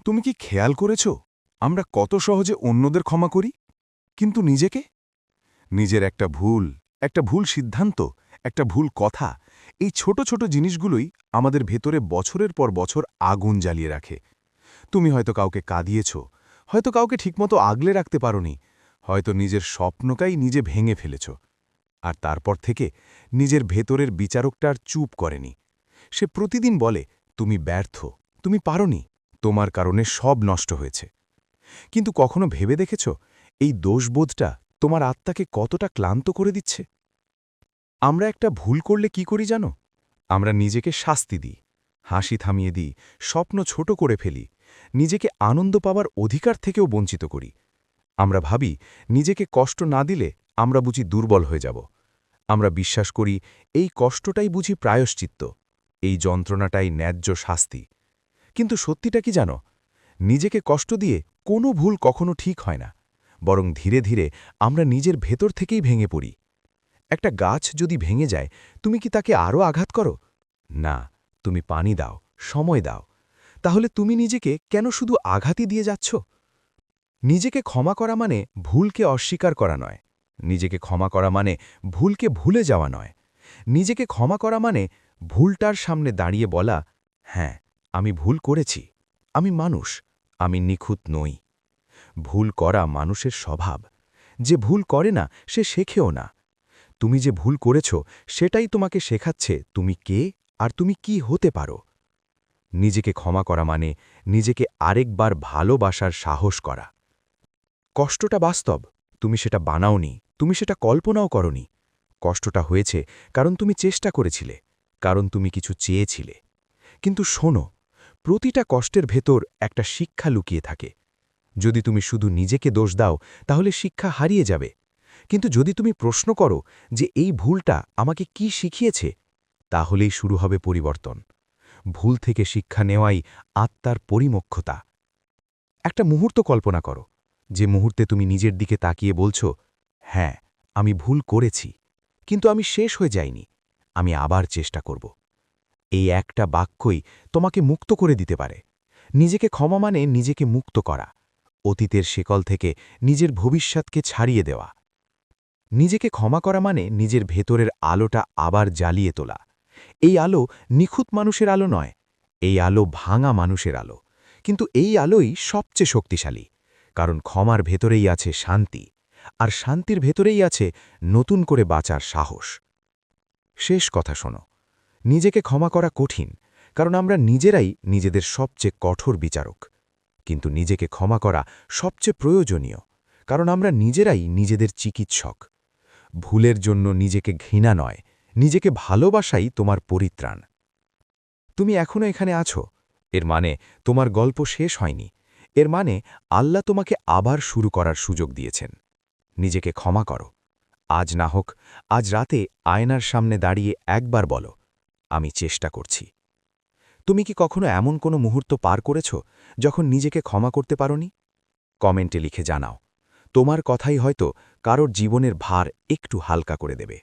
তুমি কি খেয়াল করেছ আমরা কত সহজে অন্যদের ক্ষমা করি কিন্তু নিজের একটা ভুল সিদ্ধান্ত একটা ভুল কথা এই ছোট ছোট জিনিসগুলোই আমাদের ভেতরে বছরের পর বছর আগুন জ্বালিয়ে রাখে। তুমি হয়তো কাউকে কাঁদিয়েছ, হয়তো কাউকে ঠিকমতো আগলে রাখতে পারোনি, হয়তো নিজের স্বপ্নকাই নিজে ভেঙে ফেলেছ। আর তারপর থেকে নিজের ভেতরের বিচারকটা আর চুপ করেনি। সে প্রতিদিন বলে, তুমি ব্যর্থ, তুমি পারোনি, তোমার কারণে সব নষ্ট হয়েছে। কিন্তু কখনো ভেবে দেখেছ এই দোষবোধটা তোমার আত্মাকে কতটা ক্লান্ত করে দিচ্ছে? আমরা একটা ভুল করলে কি করি জানো? আমরা নিজেকে শাস্তি দিই, হাসি থামিয়ে দিই, স্বপ্ন ছোট করে ফেলি, নিজেকে আনন্দ পাওয়ার অধিকার থেকেও বঞ্চিত করি। আমরা ভাবি নিজেকে কষ্ট না দিলে আমরা বুঝি দুর্বল হয়ে যাব। আমরা বিশ্বাস করি এই কষ্টটাই বুঝি প্রায়শ্চিত্ত, এই যন্ত্রণাটাই ন্যায্য শাস্তি। কিন্তু সত্যিটা কি জানো? নিজেকে কষ্ট দিয়ে কোনো ভুল কখনো ঠিক হয় না, বরং ধীরে ধীরে আমরা নিজের ভেতর থেকেই ভেঙে পড়ি। একটা গাছ যদি ভেঙে যায়, তুমি কি তাকে আরও আঘাত করো? না, তুমি পানি দাও, সময় দাও। তাহলে তুমি নিজেকে কেন শুধু আঘাতই দিয়ে যাচ্ছ? নিজেকে ক্ষমা করা মানে ভুলকে অস্বীকার করা নয়। নিজেকে ক্ষমা করা মানে ভুলকে ভুলে যাওয়া নয়। নিজেকে ক্ষমা করা মানে ভুলটার সামনে দাঁড়িয়ে বলা, হ্যাঁ, আমি ভুল করেছি, আমি মানুষ, আমি নিখুঁত নই। ভুল করা মানুষের স্বভাব। যে ভুল করে না সে শেখেও না। তুমি যে ভুল করেছ সেটাই তোমাকে শেখাচ্ছে তুমি কে আর তুমি কি হতে পারো। নিজেকে ক্ষমা করা মানে নিজেকে আরেকবার ভালোবাসার সাহস করা। কষ্টটা বাস্তব, তুমি সেটা বানাওনি, তুমি সেটা কল্পনাও করনি। কষ্টটা হয়েছে কারণ তুমি চেষ্টা করেছিলে, কারণ তুমি কিছু চেয়েছিলে। কিন্তু শোনো, প্রতিটা কষ্টের ভেতর একটা শিক্ষা লুকিয়ে থাকে। যদি তুমি শুধু নিজেকে দোষ দাও তাহলে শিক্ষা হারিয়ে যাবে। কিন্তু যদি তুমি প্রশ্ন করো যে এই ভুলটা আমাকে কি শিখিয়েছে, তাহলেই শুরু হবে পরিবর্তন। ভুল থেকে শিক্ষা নেওয়াই আত্মার পরিমক্ষতা। একটা মুহূর্ত কল্পনা করো, যে মুহূর্তে তুমি নিজের দিকে তাকিয়ে বলছো, হ্যাঁ, আমি ভুল করেছি, কিন্তু আমি শেষ হয়ে যাইনি, আমি আবার চেষ্টা করব। এই একটা বাক্যই তোমাকে মুক্ত করে দিতে পারে। নিজেকে ক্ষমা মানে নিজেকে মুক্ত করা, অতীতের শেকল থেকে নিজের ভবিষ্যৎকে ছাড়িয়ে দেওয়া। নিজেকে ক্ষমা করা মানে নিজের ভেতরের আলোটা আবার জ্বালিয়ে তোলা। এই আলো নিখুঁত মানুষের আলো নয়, এই আলো ভাঙা মানুষের আলো। কিন্তু এই আলোই সবচেয়ে শক্তিশালী, কারণ ক্ষমার ভেতরেই আছে শান্তি, আর শান্তির ভেতরেই আছে নতুন করে বাঁচার সাহস। শেষ কথা শোনো, নিজেকে ক্ষমা করা কঠিন, কারণ আমরা নিজেরাই নিজেদের সবচেয়ে কঠোর বিচারক। কিন্তু নিজেকে ক্ষমা করা সবচেয়ে প্রয়োজনীয়, কারণ আমরা নিজেরাই নিজেদের চিকিৎসক। ভুলের জন্য নিজেকে ঘৃণা নয়, নিজেকে ভালোবাসাই তোমার পরিত্রাণ। তুমি এখনো এখানে আছো, এর মানে তোমার গল্প শেষ হয়নি। এর মানে আল্লাহ তোমাকে আবার শুরু করার সুযোগ দিয়েছেন। নিজেকে ক্ষমা করো। আজ না হোক, আজ রাতে আয়নার সামনে দাঁড়িয়ে একবার বলো, আমি চেষ্টা করছি। তুমি কি কখনো এমন কোনো মুহূর্ত পার করেছ যখন নিজেকে ক্ষমা করতে পারোনি? কমেন্টে লিখে জানাও। তোমার কথাই হয়তো কারোর জীবনের ভার একটু হালকা করে দেবে।